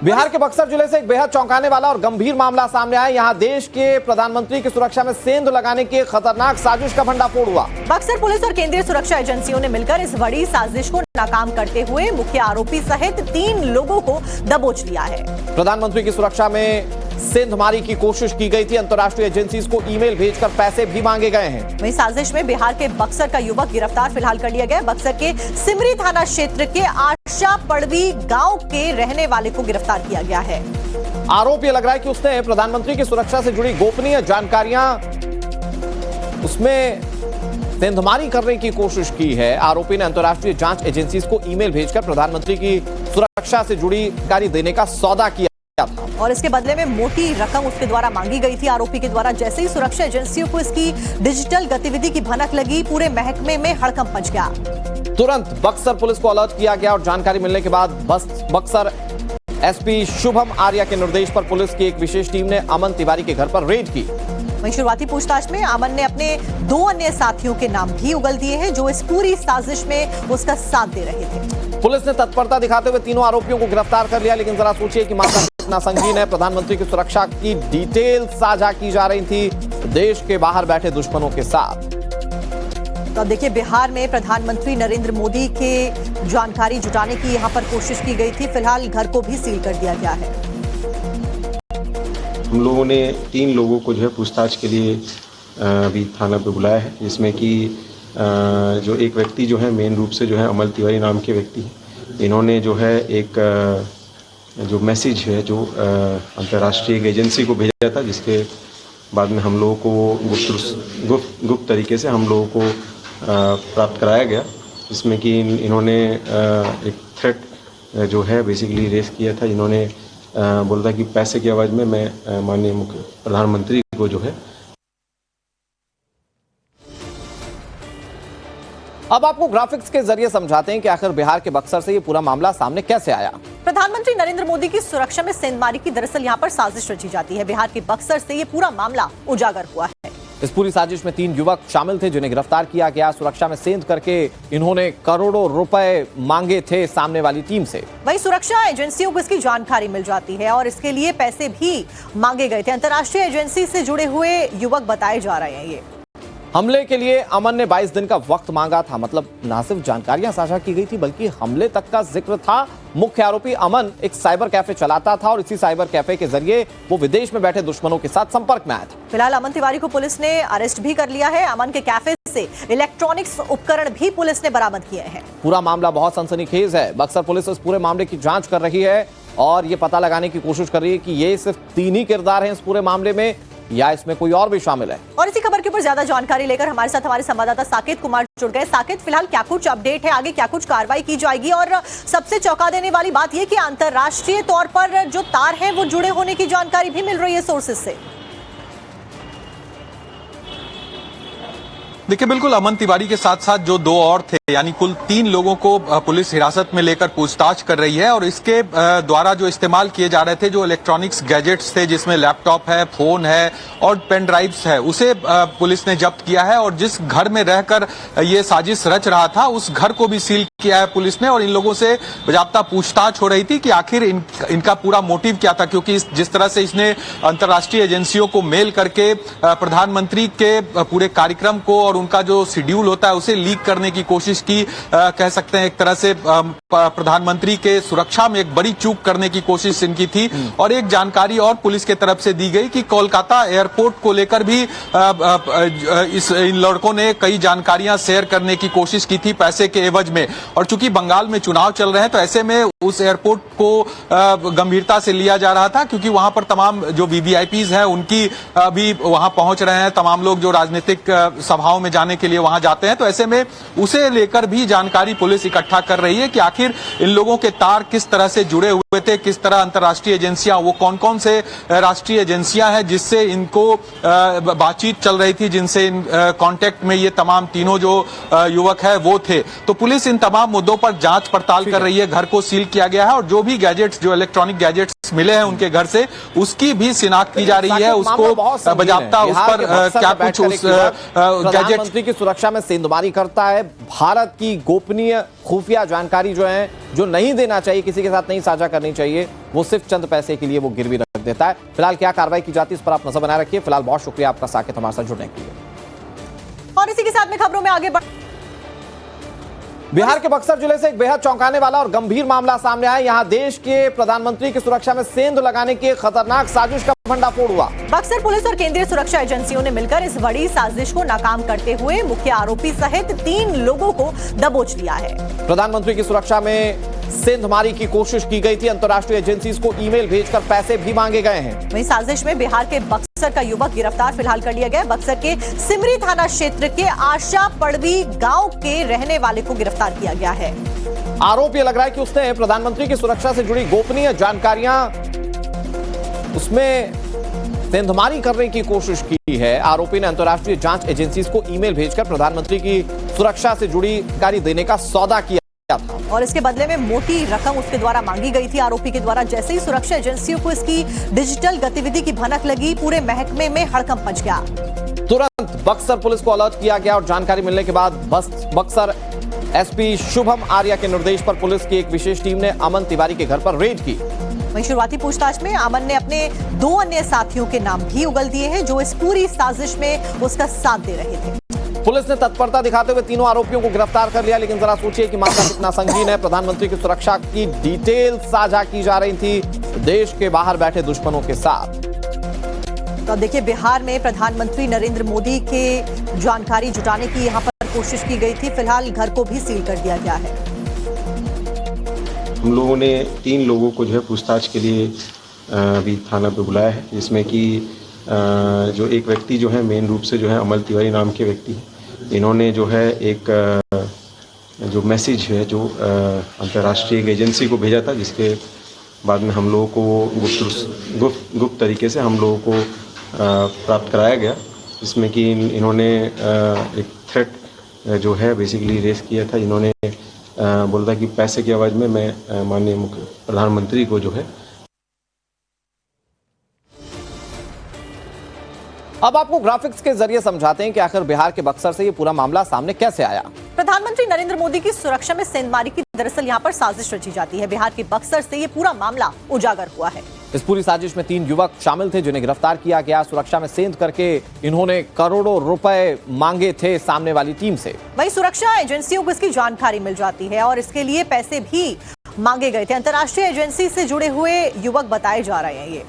बिहार के बक्सर जिले से एक बेहद चौंकाने वाला और गंभीर मामला सामने आया। यहां देश के प्रधानमंत्री की सुरक्षा में सेंध लगाने की खतरनाक साजिश का भंडाफोड़ हुआ। बक्सर पुलिस और केंद्रीय सुरक्षा एजेंसियों ने मिलकर इस बड़ी साजिश को नाकाम करते हुए मुख्य आरोपी सहित 3 लोगों को दबोच लिया है। प्रधानमंत्री की सुरक्षा में सेंधमारी की कोशिश की गई थी। अंतर्राष्ट्रीय एजेंसीज को ईमेल भेजकर पैसे भी मांगे गए हैं। वहीं साजिश में बिहार के बक्सर का युवक गिरफ्तार फिलहाल कर लिया गया। बक्सर के सिमरी थाना क्षेत्र के आशा पड़वी गांव के रहने वाले को गिरफ्तार किया गया है। आरोप यह लग रहा है कि उसने प्रधानमंत्री की सुरक्षा से जुड़ी गोपनीय जानकारियां उसमें सेंधमारी करने की कोशिश की है। आरोपी ने अंतर्राष्ट्रीय जांच एजेंसीज को ईमेल भेजकर प्रधानमंत्री की सुरक्षा से जुड़ी जानकारी देने का सौदा किया था और इसके बदले में मोटी रकम उसके द्वारा मांगी गई थी। आरोपी के द्वारा जैसे ही सुरक्षा एजेंसियों को इसकी डिजिटल गतिविधि की भनक लगी, पूरे महकमे में हड़कंप मच गया। तुरंत बक्सर पुलिस को अलर्ट किया गया और जानकारी मिलने के बाद बक्सर एसपी शुभम आर्या के निर्देश पर पुलिस की एक विशेष टीम ने अमन तिवारी के घर पर रेड की। वहीं शुरुआती पूछताछ में अमन ने अपने 2 अन्य साथियों के नाम भी उगल दिए हैं जो इस पूरी साजिश में उसका साथ दे रहे थे। पुलिस ने तत्परता दिखाते हुए तीनों आरोपियों को गिरफ्तार कर लिया। लेकिन जरा सोचिए कि मामला कितना संगीन है। प्रधानमंत्री की सुरक्षा की डिटेल साझा की जा रही थी देश के बाहर बैठे दुश्मनों के साथ। तो देखिए, बिहार में प्रधानमंत्री नरेंद्र मोदी के जानकारी जुटाने की यहां पर कोशिश की गई थी। फिलहाल घर को भी सील कर दिया गया है। हम लोगों ने 3 लोगों को जो है पूछताछ के लिए अभी थाना पे बुलाया है, जिसमें कि जो एक व्यक्ति जो है मेन रूप से जो है अमन तिवारी नाम के व्यक्ति हैं। इन्होंने जो है एक जो मैसेज है जो अंतर्राष्ट्रीय एजेंसी को भेजा था, जिसके बाद में हम लोगों को गुप्त तरीके से हम लोगों को प्राप्त कराया गया, जिसमें कि इन्होंने एक थ्रेट जो है बेसिकली रेस किया था। इन्होंने बोला था कि पैसे की आवाज़ में मैं माननीय मुख्य प्रधानमंत्री को जो है। अब आपको ग्राफिक्स के जरिए समझाते हैं कि आखिर बिहार के बक्सर से ये पूरा मामला सामने कैसे आया। प्रधानमंत्री नरेंद्र मोदी की सुरक्षा में सेंधमारी की दरअसल यहां पर साजिश रची जाती है। बिहार के बक्सर से ये पूरा मामला उजागर हुआ है। इस पूरी साजिश में 3 युवक शामिल थे जिन्हें गिरफ्तार किया गया। सुरक्षा में सेंध करके इन्होंने करोड़ों रुपए मांगे थे सामने वाली टीम से। वहीं सुरक्षा एजेंसियों को इसकी जानकारी मिल जाती है और इसके लिए पैसे भी मांगे गए थे। अंतर्राष्ट्रीय एजेंसी से जुड़े हुए युवक बताए जा रहे हैं। ये हमले के लिए अमन ने 22 दिन का वक्त मांगा था। मतलब न सिर्फ जानकारियां साझा की गई थी बल्कि हमले तक का जिक्र था। मुख्य आरोपी अमन एक साइबर कैफे चलाता था और इसी साइबर कैफे के जरिए वो विदेश में बैठे दुश्मनों के साथ संपर्क में आया था। फिलहाल अमन तिवारी को पुलिस ने अरेस्ट भी कर लिया है। अमन के कैफे से इलेक्ट्रॉनिक्स उपकरण भी पुलिस ने बरामद किए हैं। पूरा मामला बहुत सनसनीखेज है। बक्सर पुलिस इस पूरे मामले की जांच कर रही है और ये पता लगाने की कोशिश कर रही है कि ये सिर्फ 3 ही किरदार हैं इस पूरे मामले में या इसमें कोई और भी शामिल है। और इसी खबर के ऊपर ज्यादा जानकारी लेकर हमारे साथ हमारे संवाददाता साकेत कुमार जुड़ गए। साकेत, फिलहाल क्या कुछ अपडेट है, आगे क्या कुछ कार्रवाई की जाएगी और सबसे चौंका देने वाली बात यह कि अंतर्राष्ट्रीय तौर पर जो तार हैं वो जुड़े होने की जानकारी भी मिल रही है सोर्सेज से। देखिए, बिल्कुल अमन तिवारी के साथ साथ जो 2 और थे, यानी कुल 3 लोगों को पुलिस हिरासत में लेकर पूछताछ कर रही है और इसके द्वारा जो इस्तेमाल किए जा रहे थे, जो इलेक्ट्रॉनिक्स गैजेट्स थे जिसमें लैपटॉप है, फोन है और पेन ड्राइव्स है, उसे पुलिस ने जब्त किया है। और जिस घर में रहकर ये साजिश रच रहा था उस घर को भी सील किया है पुलिस ने और इन लोगों से बाकायदा पूछताछ हो रही थी कि आखिर इनका पूरा मोटिव क्या था, क्योंकि जिस तरह से इसने अंतर्राष्ट्रीय एजेंसियों को मेल करके प्रधानमंत्री के पूरे कार्यक्रम को और उनका जो शेड्यूल होता है उसे लीक करने की कोशिश की, कह सकते हैं एक तरह से प्रधानमंत्री के सुरक्षा में एक बड़ी चूक करने की कोशिश इनकी थी। और एक जानकारी और पुलिस के तरफ से दी गई कि कोलकाता एयरपोर्ट को लेकर भी इन लड़कों ने कई जानकारियां शेयर करने की कोशिश की थी पैसे के एवज में। और चूंकि बंगाल में चुनाव चल रहे हैं तो ऐसे में उस एयरपोर्ट को गंभीरता से लिया जा रहा था, क्योंकि वहां पर तमाम जो वीवीआईपीज हैं उनकी भी वहां पहुंच रहे हैं। तमाम लोग जो राजनीतिक सभाओं में जाने के लिए वहां जाते हैं, तो ऐसे में उसे लेकर भी जानकारी पुलिस इकट्ठा कर रही है कि आखिर इन लोगों के तार किस तरह से जुड़े हुए थे, किस तरह अंतर्राष्ट्रीय एजेंसियां, वो कौन कौन से राष्ट्रीय एजेंसियां हैं जिससे इनको बातचीत चल रही थी, जिनसे इन कांटेक्ट में ये तमाम तीनों जो युवक है वो थे। तो पुलिस इन तमाम मुद्दों पर जांच पड़ताल कर रही है। घर को सील किया गया है और जो भी गैजेट्स, जो इलेक्ट्रॉनिक गैजेट्स मिले हैं उनके घर से, उसकी भी शिनाख्त की जा रही है। उसको बजाबता उस पर क्या कुछ उस प्रधानमंत्री की सुरक्षा में सेंधमारी करता है, भारत की गोपनीय खुफिया जानकारी जो है, जो नहीं देना चाहिए, किसी के साथ नहीं साझा करनी चाहिए, वो सिर्फ चंद पैसे के लिए वो गिरवी रख देता है। फिलहाल क्या कार्रवाई की जाती है इस पर आप नजर बनाए रखिए। फिलहाल बहुत शुक्रिया आपका साकेत हमारे साथ जुड़ने के लिए। और इसी के साथ में खबरों में आगे बढ़ बिहार के बक्सर जिले से एक बेहद चौंकाने वाला और गंभीर मामला सामने आया। यहां देश के प्रधानमंत्री की सुरक्षा में सेंध लगाने की खतरनाक साजिश का भंडाफोड़ हुआ। बक्सर पुलिस और केंद्रीय सुरक्षा एजेंसियों ने मिलकर इस बड़ी साजिश को नाकाम करते हुए मुख्य आरोपी सहित 3 लोगों को दबोच लिया है। प्रधानमंत्री की सुरक्षा में सेंधमारी की कोशिश की गई थी। अंतर्राष्ट्रीय एजेंसीज को ईमेल भेजकर पैसे भी मांगे गए हैं। वहीं साजिश में बिहार के बक्सर का युवक गिरफ्तार फिलहाल कर लिया गया। बक्सर के सिमरी थाना क्षेत्र के आशा पड़वी गांव के रहने वाले को गिरफ्तार किया गया है। आरोप यह लग रहा है कि उसने प्रधानमंत्री की सुरक्षा से जुड़ी गोपनीय जानकारियां उसमें सेंधमारी करने की कोशिश की है। आरोपी ने अंतर्राष्ट्रीय जांच एजेंसीज को ईमेल भेजकर प्रधानमंत्री की सुरक्षा से जुड़ी जानकारी देने का सौदा किया था और इसके बदले में मोटी रकम उसके द्वारा मांगी गई थी। आरोपी के द्वारा जैसे ही सुरक्षा एजेंसियों को इसकी डिजिटल गतिविधि की भनक लगी, पूरे महकमे में हड़कंप मच गया। तुरंत बक्सर पुलिस को अलर्ट किया गया और जानकारी मिलने के बाद बक्सर एसपी शुभम आर्या के निर्देश पर पुलिस की एक विशेष टीम ने अमन तिवारी के घर पर रेड की। वहीं शुरुआती पूछताछ में अमन ने अपने 2 अन्य साथियों के नाम भी उगल दिए हैं, जो इस पूरी साजिश में उसका साथ दे रहे थे। पुलिस ने तत्परता दिखाते हुए तीनों आरोपियों को गिरफ्तार कर लिया। लेकिन जरा सोचिए कि मामला कितना संगीन है। प्रधानमंत्री की सुरक्षा की डिटेल साझा की जा रही थी देश के बाहर बैठे दुश्मनों के साथ। तो देखिए, बिहार में प्रधानमंत्री नरेंद्र मोदी के जानकारी जुटाने की यहां पर कोशिश की गई थी। फिलहाल घर को भी सील कर दिया गया है। हम लोगों ने 3 लोगों को जो है पूछताछ के लिए अभी थाना पे बुलाया है, जिसमें कि जो एक व्यक्ति जो है मेन रूप से जो है अमल तिवारी नाम के व्यक्ति हैं। इन्होंने जो है एक जो मैसेज है जो अंतर्राष्ट्रीय एक एजेंसी को भेजा था, जिसके बाद में हम लोगों को गुप्त तरीके से हम लोगों को प्राप्त कराया गया, जिसमें कि इन्होंने एक थ्रेट जो है बेसिकली रेस किया था। इन्होंने बोला था कि पैसे की आवाज़ में मैं माननीय मुख्य प्रधानमंत्री को जो है। अब आपको ग्राफिक्स के जरिए समझाते हैं कि आखिर बिहार के बक्सर से ये पूरा मामला सामने कैसे आया। प्रधानमंत्री नरेंद्र मोदी की सुरक्षा में सेंधमारी की दरअसल यहां पर साजिश रची जाती है। बिहार के बक्सर से ये पूरा मामला उजागर हुआ है। इस पूरी साजिश में 3 युवक शामिल थे जिन्हें गिरफ्तार किया गया। सुरक्षा में सेंध करके इन्होंने करोड़ों रुपए मांगे थे सामने वाली टीम से। वहीं सुरक्षा एजेंसियों को इसकी जानकारी मिल जाती है और इसके लिए पैसे भी मांगे गए थे। अंतर्राष्ट्रीय एजेंसी से जुड़े हुए युवक बताए जा रहे हैं। ये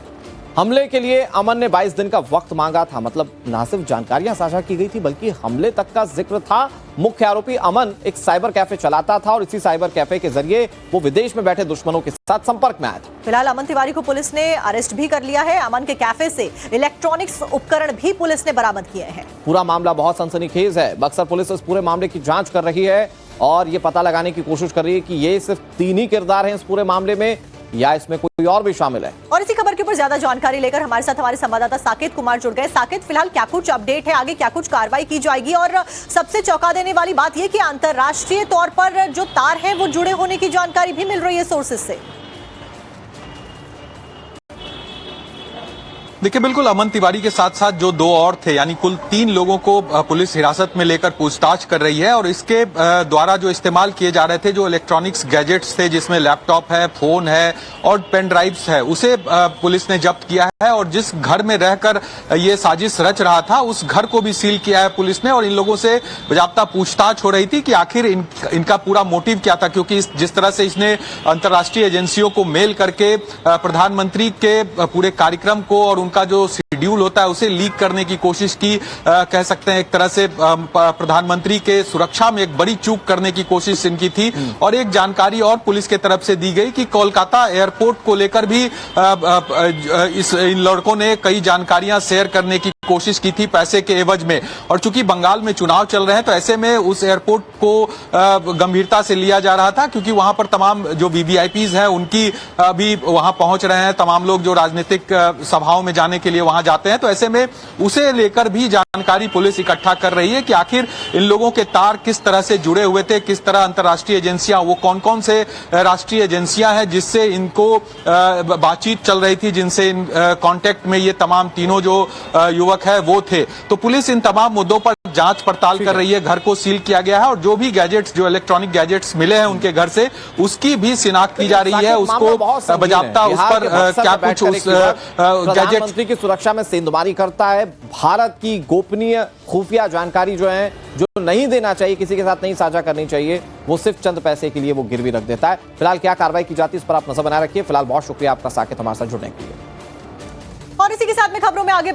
हमले के लिए अमन ने 22 दिन का वक्त मांगा था। मतलब ना सिर्फ जानकारियां साझा की गई थी बल्कि हमले तक का जिक्र था। मुख्य आरोपी अमन एक साइबर कैफे चलाता था और इसी साइबर कैफे के जरिए वो विदेश में बैठे दुश्मनों के साथ संपर्क में आया था। फिलहाल अमन तिवारी को पुलिस ने अरेस्ट भी कर लिया है। अमन के कैफे से इलेक्ट्रॉनिक्स उपकरण भी पुलिस ने बरामद किए हैं। पूरा मामला बहुत सनसनीखेज है। बक्सर पुलिस इस पूरे मामले की जांच कर रही है और ये पता लगाने की कोशिश कर रही है कि ये सिर्फ 3 ही किरदार हैं इस पूरे मामले में या इसमें कोई और भी शामिल है। और इसी खबर के ऊपर ज्यादा जानकारी लेकर हमारे साथ हमारे संवाददाता साकेत कुमार जुड़ गए। साकेत, फिलहाल क्या कुछ अपडेट है, आगे क्या कुछ कार्रवाई की जाएगी? और सबसे चौंका देने वाली बात यह कि अंतर्राष्ट्रीय तौर पर जो तार है वो जुड़े होने की जानकारी भी मिल रही है सोर्सेज से। देखिए, बिल्कुल अमन तिवारी के साथ साथ जो 2 और थे, यानी कुल 3 लोगों को पुलिस हिरासत में लेकर पूछताछ कर रही है और इसके द्वारा जो इस्तेमाल किए जा रहे थे, जो इलेक्ट्रॉनिक्स गैजेट्स थे, जिसमें लैपटॉप है, फोन है और पेन ड्राइव्स है, उसे पुलिस ने जब्त किया है। और जिस घर में रहकर ये साजिश रच रहा था, उस घर को भी सील किया है पुलिस ने और इन लोगों से बाकायदा पूछताछ हो रही थी कि आखिर इनका पूरा मोटिव क्या था, क्योंकि जिस तरह से इसने अंतर्राष्ट्रीय एजेंसियों को मेल करके प्रधानमंत्री के पूरे कार्यक्रम को और उनका जो शेड्यूल होता है उसे लीक करने की कोशिश की, कह सकते हैं एक तरह से प्रधानमंत्री के सुरक्षा में एक बड़ी चूक करने की कोशिश इनकी थी। और एक जानकारी और पुलिस के तरफ से दी गई कि कोलकाता एयरपोर्ट को लेकर भी इन लड़कों ने कई जानकारियां शेयर करने की कोशिश की थी पैसे के एवज में। और चूंकि बंगाल में चुनाव चल रहे हैं तो ऐसे में उस एयरपोर्ट को गंभीरता से लिया जा रहा था, क्योंकि वहां पर तमाम जो वीवीआईपीज हैं उनकी भी वहां पहुंच रहे हैं, तमाम लोग जो राजनीतिक सभाओं में जाने के लिए वहां जाते हैं। तो ऐसे में उसे लेकर भी जानकारी पुलिस इकट्ठा कर रही है कि आखिर इन लोगों के तार किस तरह से जुड़े हुए थे, किस तरह अंतर्राष्ट्रीय एजेंसियां, वो कौन कौन से राष्ट्रीय एजेंसियां हैं जिससे इनको बातचीत चल रही थी, जिनसे इन कांटेक्ट में ये तमाम तीनों जो युवक है वो थे। तो पुलिस इन तमाम मुद्दों पर जांच पड़ताल कर रही है। घर को सील किया गया है और जो भी गैजेट्स, जो इलेक्ट्रॉनिक गैजेट्स मिले हैं उनके घर से, उसकी भी शिनाख्त की जा रही है। उसको बजाबता उस पर क्या कुछ उस गैजेट मंत्री की सुरक्षा में सेंधमारी करता है। भारत की गोपनीय खुफिया जानकारी जो है, जो नहीं देना चाहिए, किसी के साथ नहीं साझा करनी चाहिए, वो सिर्फ चंद पैसे के लिए वो गिरवी रख देता है। फिलहाल क्या कार्रवाई की जाती है इस पर आप नजर बनाए रखिए। फिलहाल बहुत शुक्रिया आपका साकेत हमारे साथ जुड़ने के लिए। और इसी के साथ में खबरों में आगे